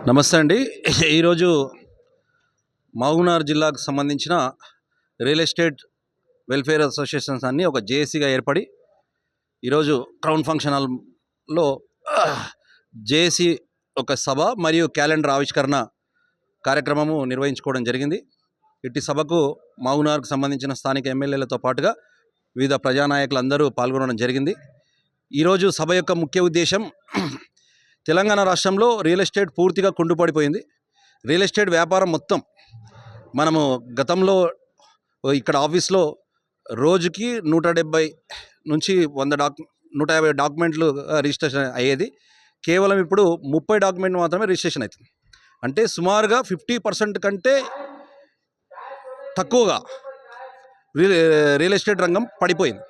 నమస్తే అండి. ఈరోజు మహబూబ్‌నగర్ జిల్లాకు సంబంధించిన రియల్ ఎస్టేట్ వెల్ఫేర్ అసోసియేషన్స్ అన్నీ ఒక జేఏసీగా ఏర్పడి ఈరోజు క్రౌన్ ఫంక్షన్ హాల్లో జేఏసీ ఒక సభ మరియు క్యాలెండర్ ఆవిష్కరణ కార్యక్రమము నిర్వహించుకోవడం జరిగింది. ఇట్టి సభకు మహబూబ్‌నగర్కు సంబంధించిన స్థానిక ఎమ్మెల్యేలతో పాటుగా వివిధ ప్రజానాయకులందరూ పాల్గొనడం జరిగింది. ఈరోజు సభ యొక్క ముఖ్య ఉద్దేశం, తెలంగాణ రాష్ట్రంలో రియల్ ఎస్టేట్ పూర్తిగా కుంటుపడిపోయింది. రియల్ ఎస్టేట్ వ్యాపారం మొత్తం మనము గతంలో ఇక్కడ ఆఫీస్లో రోజుకి 170 నుంచి 150 డాక్యుమెంట్లు రిజిస్ట్రేషన్ అయ్యేది. కేవలం ఇప్పుడు 30 డాక్యుమెంట్లు మాత్రమే రిజిస్ట్రేషన్ అవుతుంది. అంటే సుమారుగా 50% కంటే తక్కువగా రియల్ ఎస్టేట్ రంగం పడిపోయింది.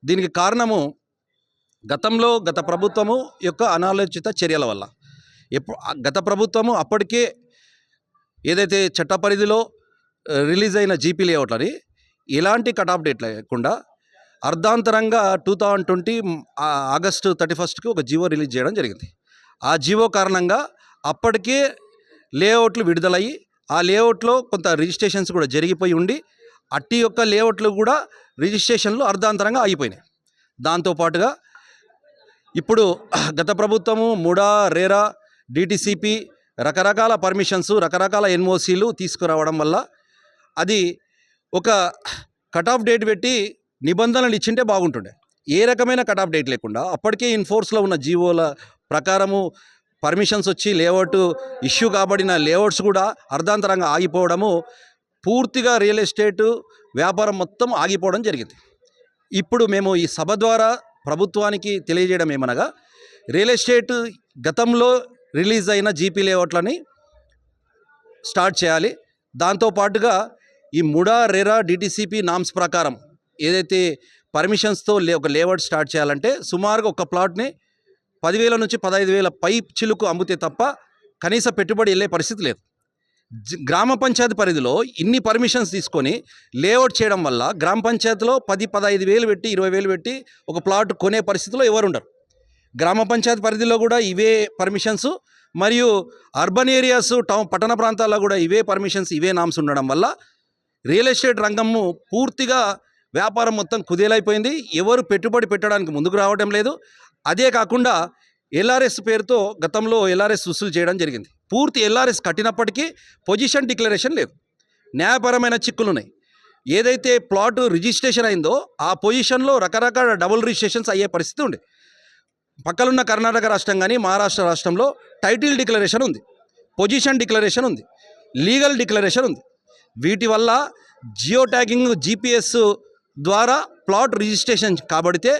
దీనికి కారణము గత ప్రభుత్వము యొక్క అనాలోచిత చర్యల వల్ల. గత ప్రభుత్వము అప్పటికే ఏదైతే చట్ట పరిధిలో రిలీజ్ అయిన జీపీ లేఅవుట్లని ఎలాంటి కట్ ఆఫ్ డేట్ లేకుండా అర్ధాంతరంగా 2020 ఆగస్టు 31కి ఒక జీవో రిలీజ్ చేయడం జరిగింది. ఆ జీవో కారణంగా అప్పటికే లేఅవుట్లు విడుదలయ్యి ఆ లేఅవుట్లో కొంత రిజిస్ట్రేషన్స్ కూడా జరిగిపోయి ఉండి అట్టి యొక్క లేఅవుట్లు కూడా రిజిస్ట్రేషన్లు అర్ధాంతరంగా ఆగిపోయినాయి. దాంతోపాటుగా ఇప్పుడు గత ప్రభుత్వము ముడా, రేరా, డిటిసిపి రకరకాల పర్మిషన్స్, రకరకాల ఎన్ఓసీలు తీసుకురావడం వల్ల అది ఒక కట్ ఆఫ్ డేట్ పెట్టి నిబంధనలు ఇచ్చింటే బాగుంటుండే. ఏ రకమైన కట్ ఆఫ్ డేట్ లేకుండా అప్పటికే ఇన్ఫోర్స్లో ఉన్న జీవోల ప్రకారము పర్మిషన్స్ వచ్చి లేఅవుట్ ఇష్యూ కాబడిన లేఅవుట్స్ కూడా అర్ధాంతరంగా ఆగిపోవడము, పూర్తిగా రియల్ ఎస్టేటు వ్యాపారం మొత్తం ఆగిపోవడం జరిగింది. ఇప్పుడు మేము ఈ సభ ద్వారా ప్రభుత్వానికి తెలియజేయడం ఏమనగా, రియల్ ఎస్టేట్ గతంలో రిలీజ్ అయిన జీపీ లేఅవుట్లని స్టార్ట్ చేయాలి. దాంతోపాటుగా ఈ ముడా, రెరా, డిటిసిపి నామ్స్ ప్రకారం ఏదైతే పర్మిషన్స్తో ఒక లేఅవుట్ స్టార్ట్ చేయాలంటే సుమారుగా ఒక ప్లాట్ని 10,000 నుంచి 15,000 పై చిలుకు అమ్మితే తప్ప కనీస పెట్టుబడి వెళ్ళే పరిస్థితి లేదు. గ్రామ పంచాయతీ పరిధిలో ఇన్ని పర్మిషన్స్ తీసుకొని లేఅవుట్ చేయడం వల్ల గ్రామ పంచాయతీలో 10-15 వేలు పెట్టి 20 వేలు పెట్టి ఒక ప్లాట్ కొనే పరిస్థితిలో ఎవరు ఉండరు. గ్రామ పంచాయతీ పరిధిలో కూడా ఇవే పర్మిషన్స్, మరియు అర్బన్ ఏరియాస్, పట్టణ ప్రాంతాల్లో కూడా ఇవే పర్మిషన్స్, ఇవే నామ్స్ ఉండడం వల్ల రియల్ ఎస్టేట్ రంగము పూర్తిగా వ్యాపారం మొత్తం కుదేలైపోయింది. ఎవరు పెట్టుబడి పెట్టడానికి ముందుకు రావడం లేదు. అదే కాకుండా ఎల్ఆర్ఎస్ పేరుతో గతంలో ఎల్ఆర్ఎస్ వసూలు చేయడం జరిగింది. పూర్తి ఎల్ఆర్ఎస్ కట్టినప్పటికీ పొజిషన్ డిక్లరేషన్ లేదు. న్యాయపరమైన చిక్కులు ఉన్నాయి. ఏదైతే ప్లాట్ రిజిస్ట్రేషన్ అయిందో ఆ పొజిషన్లో రకరకాల డబుల్ రిజిస్ట్రేషన్స్ అయ్యే పరిస్థితి ఉంది. పక్కనున్న కర్ణాటక రాష్ట్రం కానీ మహారాష్ట్ర రాష్ట్రంలో టైటిల్ డిక్లరేషన్ ఉంది, పొజిషన్ డిక్లరేషన్ ఉంది, లీగల్ డిక్లరేషన్ ఉంది. వీటి వల్ల జియో ట్యాగింగ్, జీపీఎస్ ద్వారా ప్లాట్ రిజిస్ట్రేషన్ కాబడితే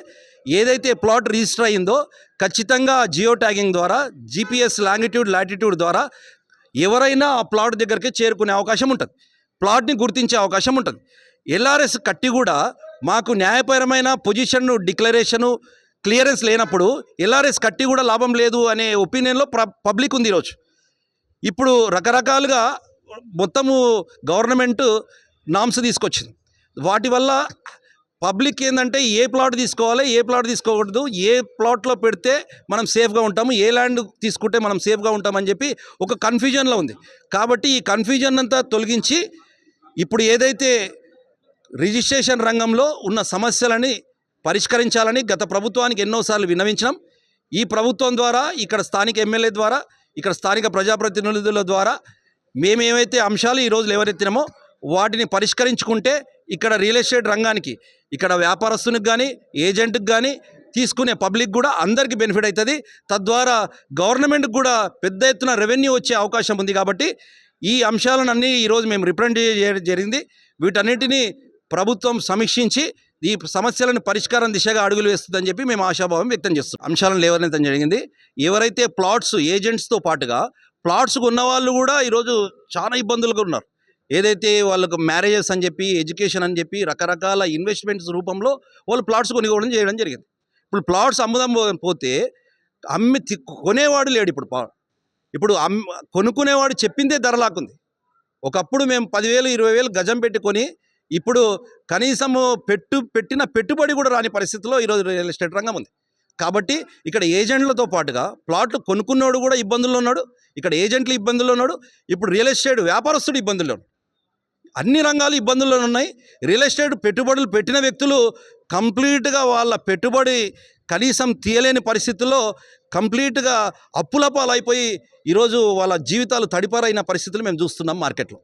ఏదైతే ప్లాట్ రిజిస్టర్ అయిందో ఖచ్చితంగా జియో ట్యాగింగ్ ద్వారా, జీపీఎస్ లాంగిట్యూడ్, లాటిట్యూడ్ ద్వారా ఎవరైనా ఆ ప్లాట్ దగ్గరికి చేరుకునే అవకాశం ఉంటుంది, ప్లాట్ని గుర్తించే అవకాశం ఉంటుంది. ఎల్ఆర్ఎస్ కట్టి కూడా మాకు న్యాయపరమైన పొజిషన్ డిక్లరేషను క్లియరెన్స్ లేనప్పుడు ఎల్ఆర్ఎస్ కట్టి కూడా లాభం లేదు అనే ఒపీనియన్లో పబ్లిక్ ఉంది ఈరోజు. ఇప్పుడు రకరకాలుగా మొత్తము గవర్నమెంట్ నామ్స్ తీసుకొచ్చింది. వాటి వల్ల పబ్లిక్ ఏంటంటే ఏ ప్లాట్ తీసుకోవాలి, ఏ ప్లాట్ తీసుకోకూడదు, ఏ ప్లాట్లో పెడితే మనం సేఫ్గా ఉంటాము, ఏ ల్యాండ్ తీసుకుంటే మనం సేఫ్గా ఉంటామని చెప్పి ఒక కన్ఫ్యూజన్లో ఉంది. కాబట్టి ఈ కన్ఫ్యూజన్ అంతా తొలగించి ఇప్పుడు ఏదైతే రిజిస్ట్రేషన్ రంగంలో ఉన్న సమస్యలని పరిష్కరించాలని గత ప్రభుత్వానికి ఎన్నోసార్లు విన్నవించినాం. ఈ ప్రభుత్వం ద్వారా, ఇక్కడ స్థానిక ఎమ్మెల్యే ద్వారా, ఇక్కడ స్థానిక ప్రజాప్రతినిధుల ద్వారా మేమేమైతే అంశాలు ఈరోజు లేవనెత్తినామో వాటిని పరిష్కరించుకుంటే ఇక్కడ రియల్ ఎస్టేట్ రంగానికి, ఇక్కడ వ్యాపారస్తునికి కానీ, ఏజెంట్కి కానీ, తీసుకునే పబ్లిక్ కూడా అందరికీ బెనిఫిట్ అవుతుంది. తద్వారా గవర్నమెంట్కి కూడా పెద్ద ఎత్తున రెవెన్యూ వచ్చే అవకాశం ఉంది. కాబట్టి ఈ అంశాలన్నీ ఈరోజు మేము రిప్రజెంట్ చేయడం జరిగింది. వీటన్నిటినీ ప్రభుత్వం సమీక్షించి ఈ సమస్యలను పరిష్కారం దిశగా అడుగులు వేస్తుందని చెప్పి మేము ఆశాభావం వ్యక్తం చేస్తున్నాం. అంశాలను లేవనెత్తడం జరిగింది. ఎవరైతే ప్లాట్స్ ఏజెంట్స్తో పాటుగా ప్లాట్స్ ఉన్నవాళ్ళు కూడా ఈరోజు చాలా ఇబ్బందులుగా ఉన్నారు. ఏదైతే వాళ్ళకు మ్యారేజెస్ అని చెప్పి, ఎడ్యుకేషన్ అని చెప్పి రకరకాల ఇన్వెస్ట్మెంట్స్ రూపంలో వాళ్ళు ప్లాట్స్ కొనుగోవడం చేయడం జరిగింది. ఇప్పుడు ప్లాట్స్ అమ్ముదాం పోతే కొనేవాడు లేడు. ఇప్పుడు కొనుక్కునేవాడు చెప్పిందే ధరలాకుంది. ఒకప్పుడు మేము 10,000, 20,000 గజం పెట్టుకొని ఇప్పుడు కనీసము పెట్టిన పెట్టుబడి కూడా రాని పరిస్థితిలో ఈరోజు రియల్ ఎస్టేట్ రంగం ఉంది. కాబట్టి ఇక్కడ ఏజెంట్లతో పాటుగా ప్లాట్లు కొనుక్కున్నోడు కూడా ఇబ్బందుల్లో ఉన్నాడు, ఇక్కడ ఏజెంట్లు ఇబ్బందుల్లో ఉన్నాడు, ఇప్పుడు రియల్ ఎస్టేట్ వ్యాపారస్తుడు ఇబ్బందుల్లో ఉన్నాడు. అన్ని రంగాలు ఇబ్బందుల్లో ఉన్నాయి. రియల్ ఎస్టేట్ పెట్టుబడులు పెట్టిన వ్యక్తులు కంప్లీట్గా వాళ్ళ పెట్టుబడి కనీసం తీయలేని పరిస్థితుల్లో కంప్లీట్గా అప్పుల పాలైపోయి ఈరోజు వాళ్ళ జీవితాలు తడిపారైన పరిస్థితులు మేము చూస్తున్నాం మార్కెట్లో.